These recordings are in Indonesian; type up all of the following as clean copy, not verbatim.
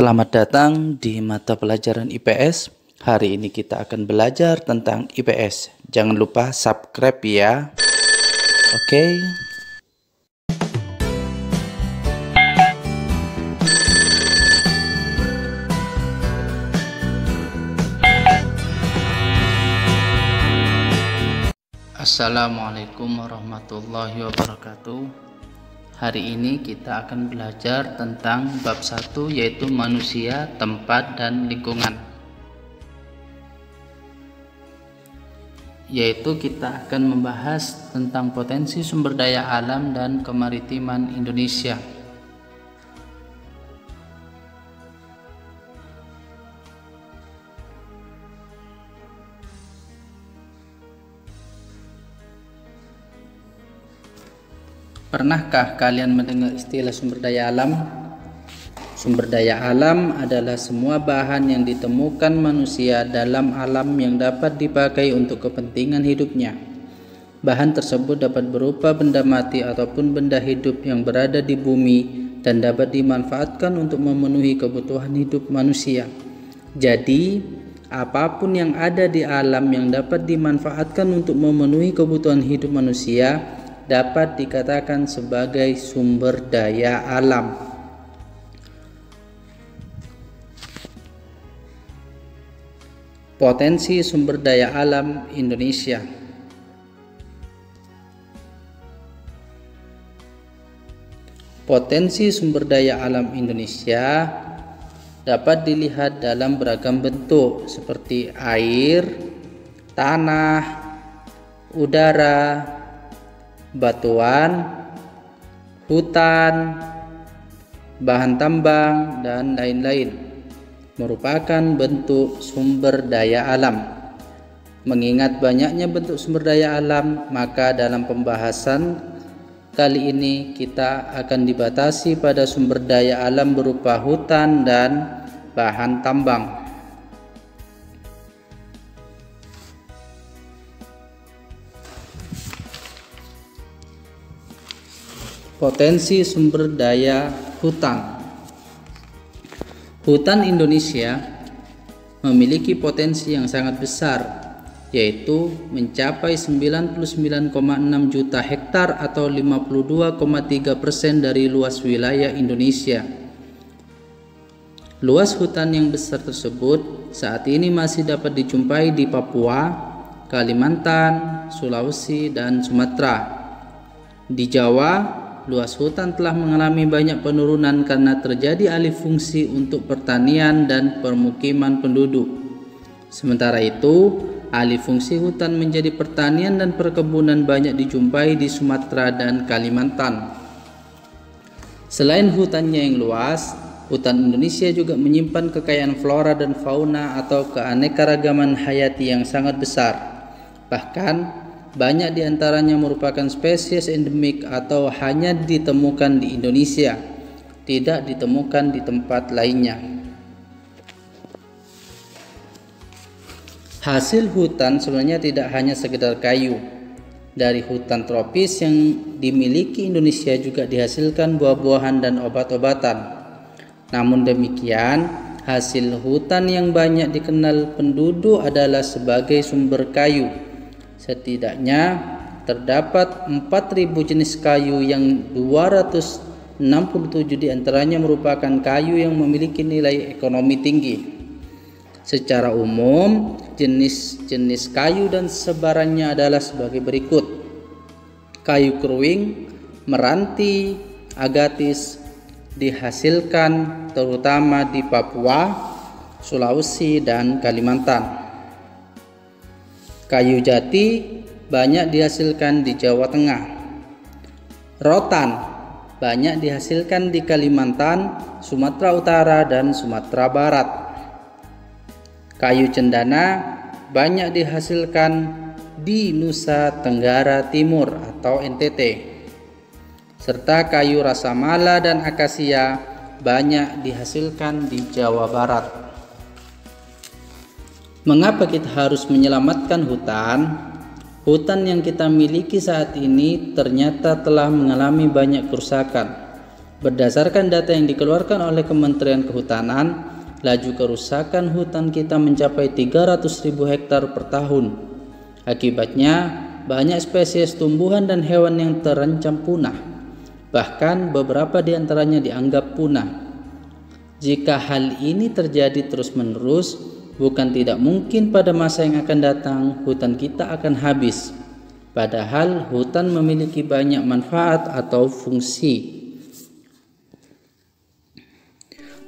Selamat datang di mata pelajaran IPS. Hari ini kita akan belajar tentang IPS. Jangan lupa subscribe ya. Oke. Assalamualaikum warahmatullahi wabarakatuh. Hari ini kita akan belajar tentang bab 1, yaitu manusia, tempat, dan lingkungan. Yaitu kita akan membahas tentang potensi sumber daya alam dan kemaritiman Indonesia. Pernahkah kalian mendengar istilah sumber daya alam? Sumber daya alam adalah semua bahan yang ditemukan manusia dalam alam yang dapat dipakai untuk kepentingan hidupnya. Bahan tersebut dapat berupa benda mati ataupun benda hidup yang berada di bumi dan dapat dimanfaatkan untuk memenuhi kebutuhan hidup manusia. Jadi, apapun yang ada di alam yang dapat dimanfaatkan untuk memenuhi kebutuhan hidup manusia dapat dikatakan sebagai sumber daya alam. Potensi sumber daya alam Indonesia. Potensi sumber daya alam Indonesia dapat dilihat dalam beragam bentuk seperti air, tanah, udara, batuan, hutan, bahan tambang, dan lain-lain merupakan bentuk sumber daya alam. Mengingat banyaknya bentuk sumber daya alam, maka dalam pembahasan kali ini kita akan dibatasi pada sumber daya alam berupa hutan dan bahan tambang. Potensi sumber daya hutan. Hutan Indonesia memiliki potensi yang sangat besar, yaitu mencapai 99,6 juta hektar atau 52,3% dari luas wilayah Indonesia. Luas hutan yang besar tersebut saat ini masih dapat dijumpai di Papua, Kalimantan, Sulawesi, dan Sumatera. Di Jawa, luas hutan telah mengalami banyak penurunan karena terjadi alih fungsi untuk pertanian dan permukiman penduduk. Sementara itu, alih fungsi hutan menjadi pertanian dan perkebunan banyak dijumpai di Sumatera dan Kalimantan. Selain hutannya yang luas, hutan Indonesia juga menyimpan kekayaan flora dan fauna atau keanekaragaman hayati yang sangat besar. Bahkan, banyak di antaranya merupakan spesies endemik atau hanya ditemukan di Indonesia, tidak ditemukan di tempat lainnya. Hasil hutan sebenarnya tidak hanya sekedar kayu. Dari hutan tropis yang dimiliki Indonesia juga dihasilkan buah-buahan dan obat-obatan. Namun demikian, hasil hutan yang banyak dikenal penduduk adalah sebagai sumber kayu. Setidaknya terdapat 4.000 jenis kayu yang 267 diantaranya merupakan kayu yang memiliki nilai ekonomi tinggi. Secara umum, jenis-jenis kayu dan sebarannya adalah sebagai berikut: kayu keruing, meranti, agatis dihasilkan terutama di Papua, Sulawesi, dan Kalimantan. Kayu jati banyak dihasilkan di Jawa Tengah. Rotan banyak dihasilkan di Kalimantan, Sumatera Utara, dan Sumatera Barat. Kayu cendana banyak dihasilkan di Nusa Tenggara Timur atau NTT. Serta kayu rasamala dan akasia banyak dihasilkan di Jawa Barat. Mengapa kita harus menyelamatkan hutan? Hutan yang kita miliki saat ini ternyata telah mengalami banyak kerusakan. Berdasarkan data yang dikeluarkan oleh Kementerian Kehutanan, laju kerusakan hutan kita mencapai 300.000 hektar per tahun. Akibatnya, banyak spesies tumbuhan dan hewan yang terancam punah. Bahkan beberapa di antaranya dianggap punah. Jika hal ini terjadi terus-menerus, bukan tidak mungkin pada masa yang akan datang hutan kita akan habis. Padahal hutan memiliki banyak manfaat atau fungsi.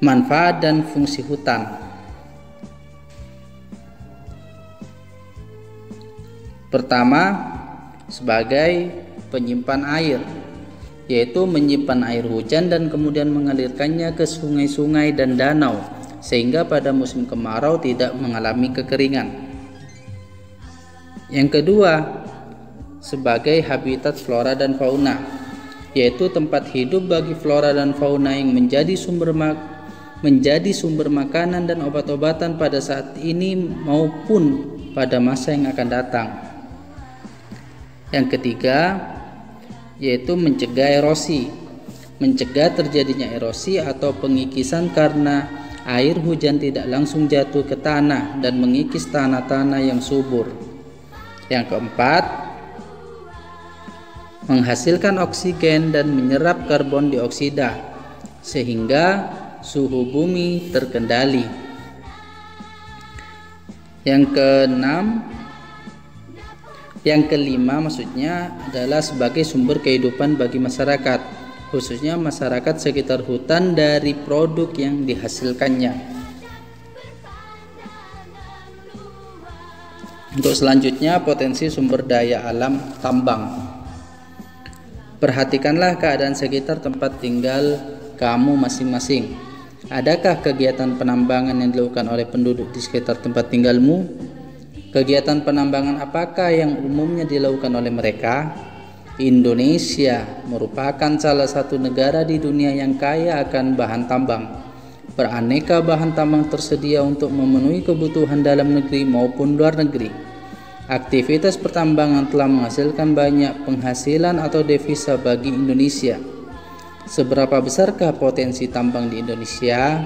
Manfaat dan fungsi hutan. Pertama, sebagai penyimpan air, yaitu menyimpan air hujan dan kemudian mengalirkannya ke sungai-sungai dan danau, sehingga pada musim kemarau tidak mengalami kekeringan. Yang kedua, sebagai habitat flora dan fauna, yaitu tempat hidup bagi flora dan fauna yang menjadi sumber makanan dan obat-obatan pada saat ini maupun pada masa yang akan datang. Yang ketiga, yaitu mencegah erosi. Mencegah terjadinya erosi atau pengikisan karena air hujan tidak langsung jatuh ke tanah dan mengikis tanah-tanah yang subur. Yang keempat, menghasilkan oksigen dan menyerap karbon dioksida sehingga suhu bumi terkendali. Yang kelima maksudnya adalah sebagai sumber kehidupan bagi masyarakat, khususnya masyarakat sekitar hutan dari produk yang dihasilkannya. Untuk selanjutnya, potensi sumber daya alam tambang. Perhatikanlah keadaan sekitar tempat tinggal kamu masing-masing. Adakah kegiatan penambangan yang dilakukan oleh penduduk di sekitar tempat tinggalmu? Kegiatan penambangan apakah yang umumnya dilakukan oleh mereka? Indonesia merupakan salah satu negara di dunia yang kaya akan bahan tambang. Beraneka bahan tambang tersedia untuk memenuhi kebutuhan dalam negeri maupun luar negeri. Aktivitas pertambangan telah menghasilkan banyak penghasilan atau devisa bagi Indonesia. Seberapa besarkah potensi tambang di Indonesia?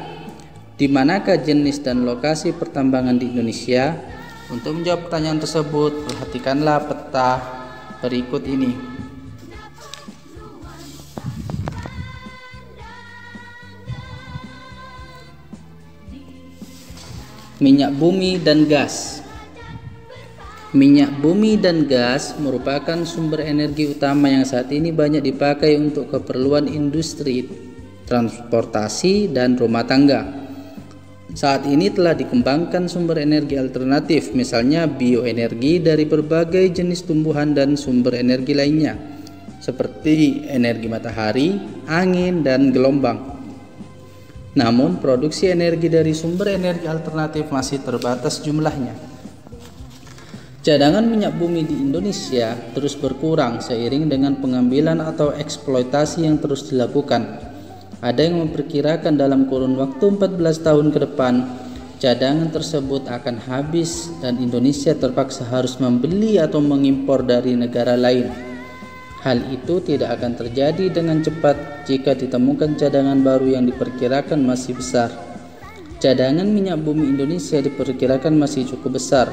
Di manakah jenis dan lokasi pertambangan di Indonesia? Untuk menjawab pertanyaan tersebut, perhatikanlah peta berikut ini. Minyak bumi dan gas. Minyak bumi dan gas merupakan sumber energi utama yang saat ini banyak dipakai untuk keperluan industri, transportasi, dan rumah tangga. Saat ini telah dikembangkan sumber energi alternatif, misalnya bioenergi dari berbagai jenis tumbuhan dan sumber energi lainnya, seperti energi matahari, angin, dan gelombang. Namun, produksi energi dari sumber energi alternatif masih terbatas jumlahnya. Cadangan minyak bumi di Indonesia terus berkurang seiring dengan pengambilan atau eksploitasi yang terus dilakukan. Ada yang memperkirakan dalam kurun waktu 14 tahun ke depan, cadangan tersebut akan habis dan Indonesia terpaksa harus membeli atau mengimpor dari negara lain. Hal itu tidak akan terjadi dengan cepat jika ditemukan cadangan baru yang diperkirakan masih besar. Cadangan minyak bumi Indonesia diperkirakan masih cukup besar.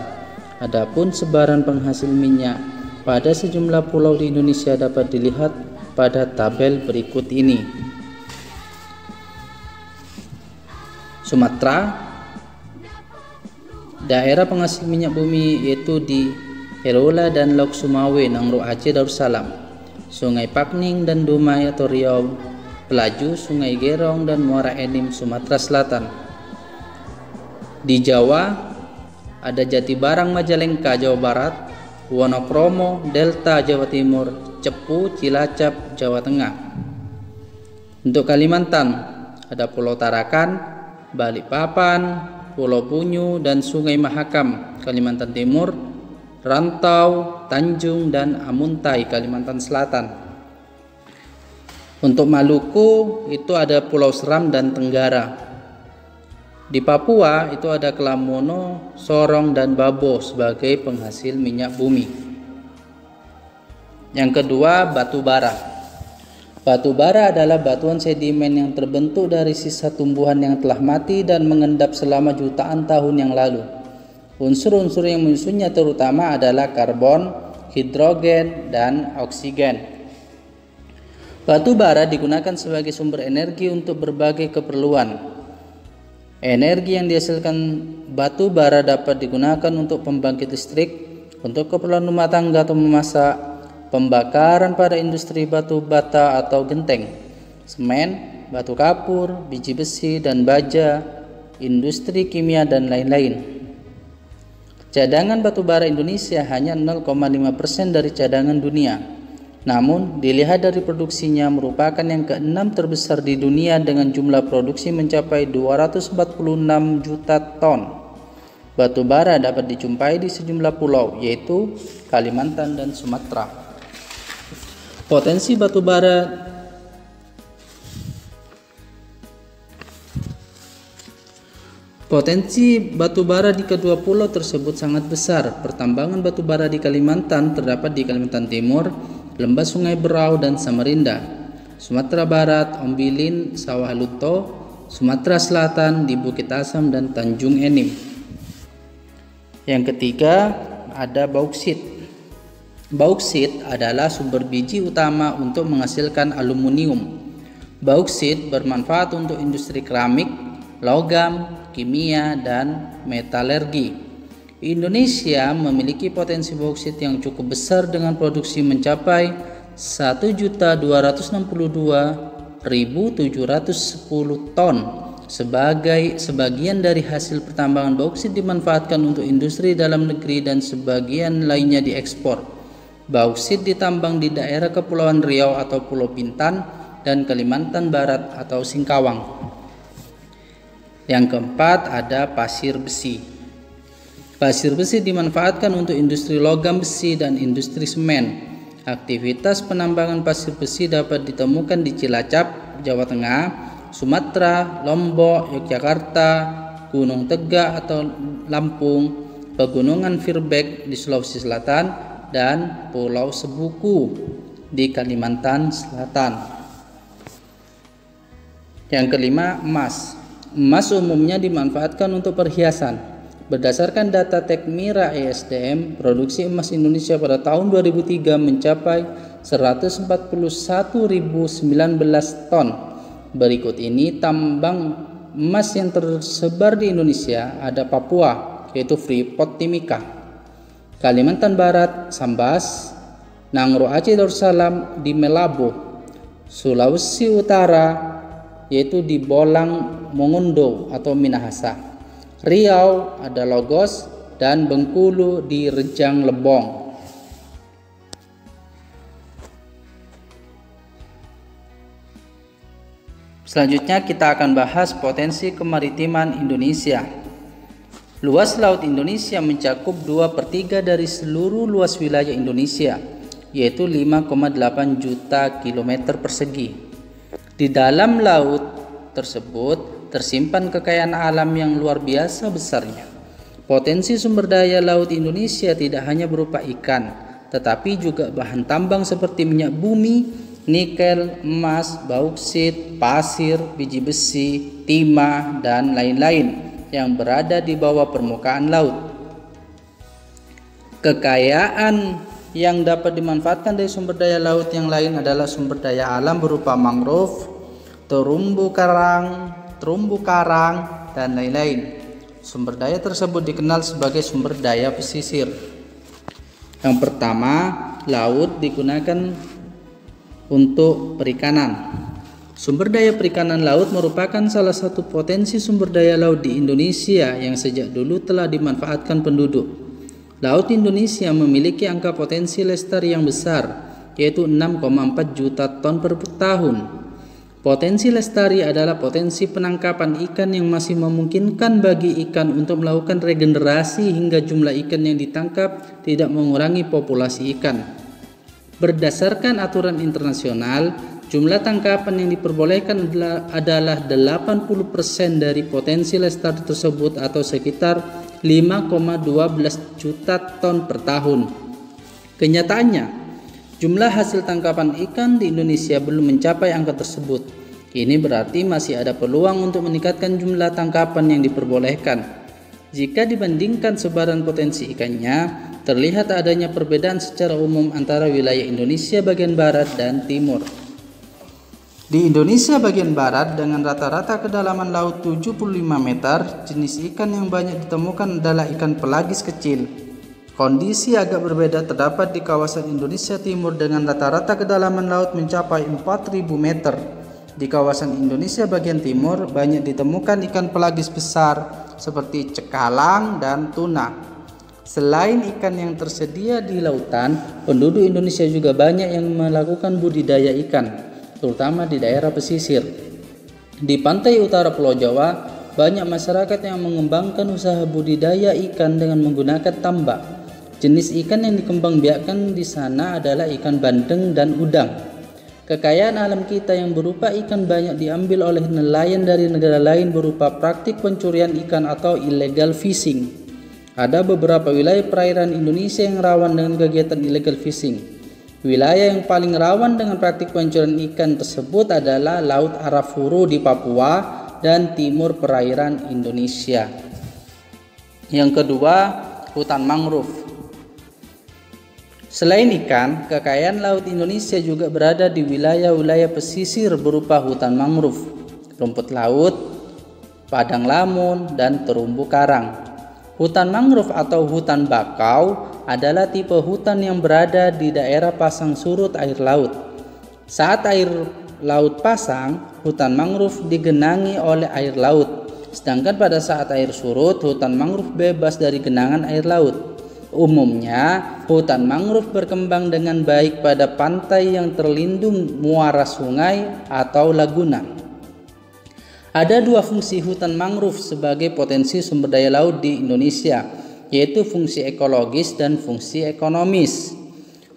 Adapun sebaran penghasil minyak pada sejumlah pulau di Indonesia dapat dilihat pada tabel berikut ini. Sumatera, daerah penghasil minyak bumi yaitu di Herola dan Lok Sumawe, Nangro Aceh, Darussalam, Sungai Pakning dan Dumai atau Riau, Pelaju, Sungai Gerong dan Muara Enim, Sumatera Selatan. Di Jawa ada Jatibarang, Majalengka, Jawa Barat, Wonokromo, Delta, Jawa Timur, Cepu, Cilacap, Jawa Tengah. Untuk Kalimantan ada Pulau Tarakan, Balikpapan, Pulau Bunyu, dan Sungai Mahakam, Kalimantan Timur, Rantau, Tanjung, dan Amuntai, Kalimantan Selatan. Untuk Maluku itu ada Pulau Seram dan Tenggara. Di Papua itu ada Kelamono, Sorong, dan Babo sebagai penghasil minyak bumi. Yang kedua, batu bara. Batu bara adalah batuan sedimen yang terbentuk dari sisa tumbuhan yang telah mati dan mengendap selama jutaan tahun yang lalu. Unsur-unsur yang menyusunnya terutama adalah karbon, hidrogen, dan oksigen. Batu bara digunakan sebagai sumber energi untuk berbagai keperluan. Energi yang dihasilkan batu bara dapat digunakan untuk pembangkit listrik, untuk keperluan rumah tangga atau memasak, pembakaran pada industri batu bata atau genteng, semen, batu kapur, biji besi dan baja, industri kimia dan lain-lain. Cadangan batu bara Indonesia hanya 0,5% dari cadangan dunia. Namun, dilihat dari produksinya merupakan yang ke-6 terbesar di dunia dengan jumlah produksi mencapai 246 juta ton. Batu bara dapat dijumpai di sejumlah pulau, yaitu Kalimantan dan Sumatera. Potensi batu bara di kedua pulau tersebut sangat besar. Pertambangan batu bara di Kalimantan terdapat di Kalimantan Timur, Lembah Sungai Berau dan Samarinda. Sumatera Barat, Ombilin, Sawah Lunto. Sumatera Selatan di Bukit Asam dan Tanjung Enim. Yang ketiga ada bauksit. Bauksit adalah sumber biji utama untuk menghasilkan aluminium. Bauksit bermanfaat untuk industri keramik, logam, kimia, dan metalurgi. Indonesia memiliki potensi bauksit yang cukup besar dengan produksi mencapai 1.262.710 ton. Sebagian dari hasil pertambangan bauksit dimanfaatkan untuk industri dalam negeri dan sebagian lainnya diekspor. Bauksit ditambang di daerah Kepulauan Riau atau Pulau Bintan dan Kalimantan Barat atau Singkawang. Yang keempat ada pasir besi. Pasir besi dimanfaatkan untuk industri logam besi dan industri semen. Aktivitas penambangan pasir besi dapat ditemukan di Cilacap, Jawa Tengah, Sumatera, Lombok, Yogyakarta, Gunung Tegak atau Lampung, Pegunungan Firbek di Sulawesi Selatan, dan Pulau Sebuku di Kalimantan Selatan. Yang kelima, emas. Emas umumnya dimanfaatkan untuk perhiasan. Berdasarkan data Tekmira ESDM, produksi emas Indonesia pada tahun 2003 mencapai 141.019 ton. Berikut ini tambang emas yang tersebar di Indonesia. Ada Papua, yaitu Freeport Timika, Kalimantan Barat, Sambas, Nangro Aceh Darussalam di Melabo, Sulawesi Utara, yaitu di Bolang Mongondo atau Minahasa, Riau ada Logos, dan Bengkulu di Rejang Lebong. Selanjutnya kita akan bahas potensi kemaritiman Indonesia. Luas laut Indonesia mencakup 2/3 dari seluruh luas wilayah Indonesia, yaitu 5,8 juta kilometer persegi. Di dalam laut tersebut tersimpan kekayaan alam yang luar biasa besarnya. Potensi sumber daya laut Indonesia tidak hanya berupa ikan, tetapi juga bahan tambang seperti minyak bumi, nikel, emas, bauksit, pasir, biji besi, timah, dan lain-lain yang berada di bawah permukaan laut. Kekayaan yang dapat dimanfaatkan dari sumber daya laut yang lain adalah sumber daya alam berupa mangrove, terumbu karang, dan lain-lain. Sumber daya tersebut dikenal sebagai sumber daya pesisir. Yang pertama, laut digunakan untuk perikanan. Sumber daya perikanan laut merupakan salah satu potensi sumber daya laut di Indonesia yang sejak dulu telah dimanfaatkan penduduk. Laut Indonesia memiliki angka potensi lestari yang besar, yaitu 6,4 juta ton per tahun. Potensi lestari adalah potensi penangkapan ikan yang masih memungkinkan bagi ikan untuk melakukan regenerasi hingga jumlah ikan yang ditangkap tidak mengurangi populasi ikan. Berdasarkan aturan internasional, jumlah tangkapan yang diperbolehkan adalah 80% dari potensi lestari tersebut atau sekitar 5,12 juta ton per tahun. Kenyataannya, Jumlah hasil tangkapan ikan di Indonesia belum mencapai angka tersebut. Ini berarti masih ada peluang untuk meningkatkan jumlah tangkapan yang diperbolehkan. Jika dibandingkan sebaran potensi ikannya, terlihat adanya perbedaan secara umum antara wilayah Indonesia bagian barat dan timur. Di Indonesia bagian barat dengan rata-rata kedalaman laut 75 meter, jenis ikan yang banyak ditemukan adalah ikan pelagis kecil. Kondisi agak berbeda terdapat di kawasan Indonesia Timur dengan rata-rata kedalaman laut mencapai 4.000 meter. Di kawasan Indonesia bagian timur banyak ditemukan ikan pelagis besar seperti cekalang dan tuna. Selain ikan yang tersedia di lautan, penduduk Indonesia juga banyak yang melakukan budidaya ikan, terutama di daerah pesisir. Di pantai utara Pulau Jawa, banyak masyarakat yang mengembangkan usaha budidaya ikan dengan menggunakan tambak. Jenis ikan yang dikembangbiakkan di sana adalah ikan bandeng dan udang. Kekayaan alam kita yang berupa ikan banyak diambil oleh nelayan dari negara lain berupa praktik pencurian ikan atau illegal fishing. Ada beberapa wilayah perairan Indonesia yang rawan dengan kegiatan illegal fishing. Wilayah yang paling rawan dengan praktik pencurian ikan tersebut adalah Laut Arafuru di Papua dan timur perairan Indonesia. Yang kedua, hutan mangrove. Selain ikan, kekayaan laut Indonesia juga berada di wilayah-wilayah pesisir berupa hutan mangrove, rumput laut, padang lamun, dan terumbu karang. Hutan mangrove atau hutan bakau adalah tipe hutan yang berada di daerah pasang surut air laut. Saat air laut pasang, hutan mangrove digenangi oleh air laut. Sedangkan pada saat air surut, hutan mangrove bebas dari genangan air laut. Umumnya, hutan mangrove berkembang dengan baik pada pantai yang terlindung muara sungai atau laguna. Ada dua fungsi hutan mangrove sebagai potensi sumber daya laut di Indonesia, yaitu fungsi ekologis dan fungsi ekonomis.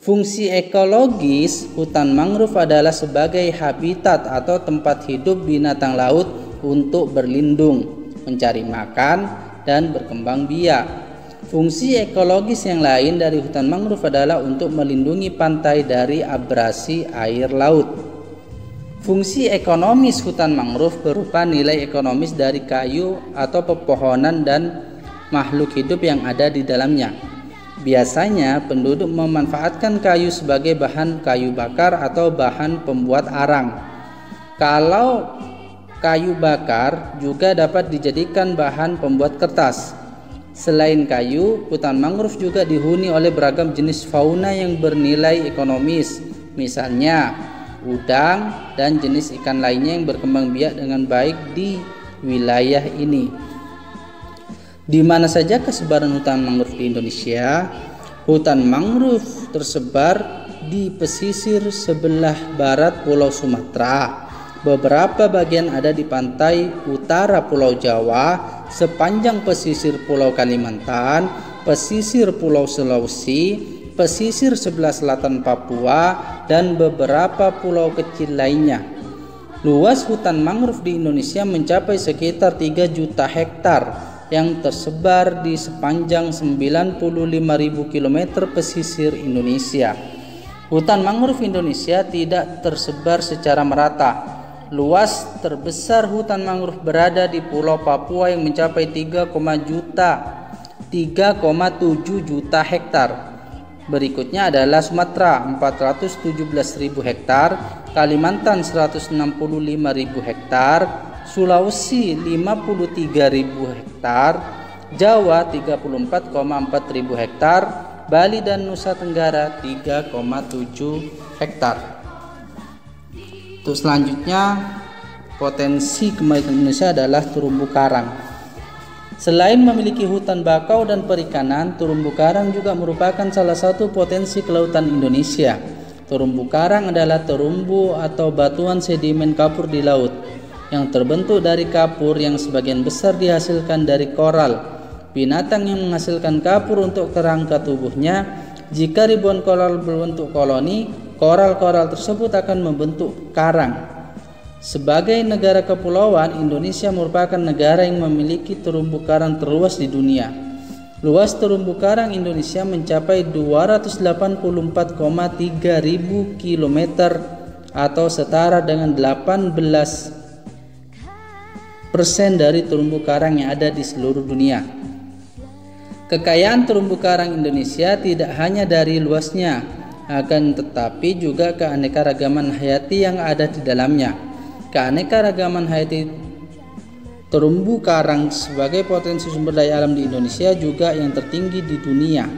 Fungsi ekologis, hutan mangrove adalah sebagai habitat atau tempat hidup binatang laut untuk berlindung, mencari makan, dan berkembang biak. Fungsi ekologis yang lain dari hutan mangrove adalah untuk melindungi pantai dari abrasi air laut. Fungsi ekonomis hutan mangrove berupa nilai ekonomis dari kayu atau pepohonan dan makhluk hidup yang ada di dalamnya. Biasanya penduduk memanfaatkan kayu sebagai bahan kayu bakar atau bahan pembuat arang. Kalau kayu bakar juga dapat dijadikan bahan pembuat kertas. Selain kayu, hutan mangrove juga dihuni oleh beragam jenis fauna yang bernilai ekonomis, misalnya udang dan jenis ikan lainnya yang berkembang biak dengan baik di wilayah ini. Di mana saja kesebaran hutan mangrove di Indonesia? Hutan mangrove tersebar di pesisir sebelah barat Pulau Sumatera. Beberapa bagian ada di pantai utara Pulau Jawa, sepanjang pesisir Pulau Kalimantan, pesisir Pulau Sulawesi, pesisir sebelah selatan Papua, dan beberapa pulau kecil lainnya. Luas hutan mangrove di Indonesia mencapai sekitar 3 juta hektar yang tersebar di sepanjang 95.000 km pesisir Indonesia. Hutan mangrove Indonesia tidak tersebar secara merata. Luas terbesar hutan mangrove berada di Pulau Papua yang mencapai 3,7 juta hektar. Berikutnya adalah Sumatera 417.000 hektar, Kalimantan 165.000 hektar, Sulawesi 53.000 hektar, Jawa 34,4.000 hektar, Bali dan Nusa Tenggara 3,7 hektar. Untuk selanjutnya, potensi kembali Indonesia adalah terumbu karang. Selain memiliki hutan bakau dan perikanan, terumbu karang juga merupakan salah satu potensi kelautan Indonesia. Terumbu karang adalah terumbu atau batuan sedimen kapur di laut yang terbentuk dari kapur yang sebagian besar dihasilkan dari koral. Binatang yang menghasilkan kapur untuk kerangka tubuhnya. Jika ribuan koral berbentuk koloni, koral-koral tersebut akan membentuk karang. Sebagai negara kepulauan, Indonesia merupakan negara yang memiliki terumbu karang terluas di dunia. Luas terumbu karang Indonesia mencapai 284,3 ribu kilometer atau setara dengan 18% dari terumbu karang yang ada di seluruh dunia. Kekayaan terumbu karang Indonesia tidak hanya dari luasnya, akan tetapi juga keanekaragaman hayati yang ada di dalamnya. Keanekaragaman hayati terumbu karang sebagai potensi sumber daya alam di Indonesia juga yang tertinggi di dunia.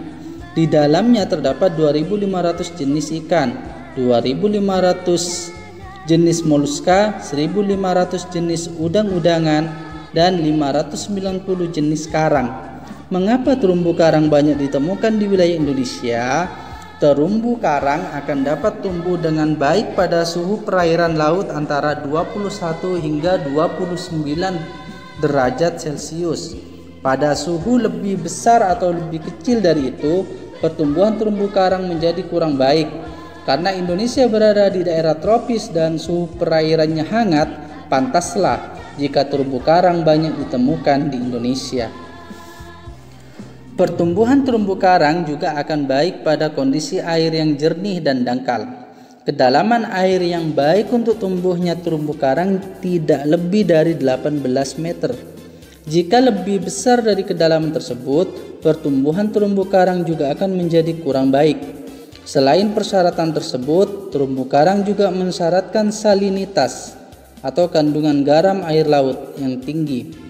Di dalamnya terdapat 2.500 jenis ikan, 2.500 jenis moluska, 1.500 jenis udang-udangan, dan 590 jenis karang. Mengapa terumbu karang banyak ditemukan di wilayah Indonesia? Terumbu karang akan dapat tumbuh dengan baik pada suhu perairan laut antara 21 hingga 29 derajat Celcius. Pada suhu lebih besar atau lebih kecil dari itu, pertumbuhan terumbu karang menjadi kurang baik. Karena Indonesia berada di daerah tropis dan suhu perairannya hangat, pantaslah jika terumbu karang banyak ditemukan di Indonesia. Pertumbuhan terumbu karang juga akan baik pada kondisi air yang jernih dan dangkal. Kedalaman air yang baik untuk tumbuhnya terumbu karang tidak lebih dari 18 meter. Jika lebih besar dari kedalaman tersebut, pertumbuhan terumbu karang juga akan menjadi kurang baik. Selain persyaratan tersebut, terumbu karang juga mensyaratkan salinitas atau kandungan garam air laut yang tinggi.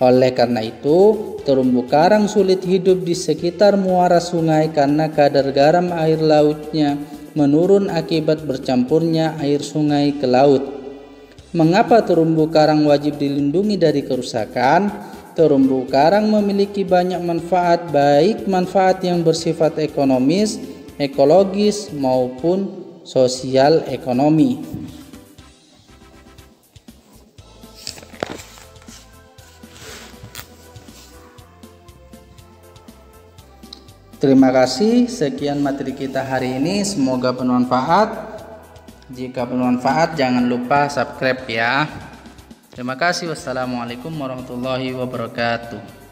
Oleh karena itu, terumbu karang sulit hidup di sekitar muara sungai karena kadar garam air lautnya menurun akibat bercampurnya air sungai ke laut. Mengapa terumbu karang wajib dilindungi dari kerusakan? Terumbu karang memiliki banyak manfaat, baik manfaat yang bersifat ekonomis, ekologis, maupun sosial ekonomi. Terima kasih, sekian materi kita hari ini, semoga bermanfaat. Jika bermanfaat jangan lupa subscribe ya. Terima kasih. Wassalamualaikum warahmatullahi wabarakatuh.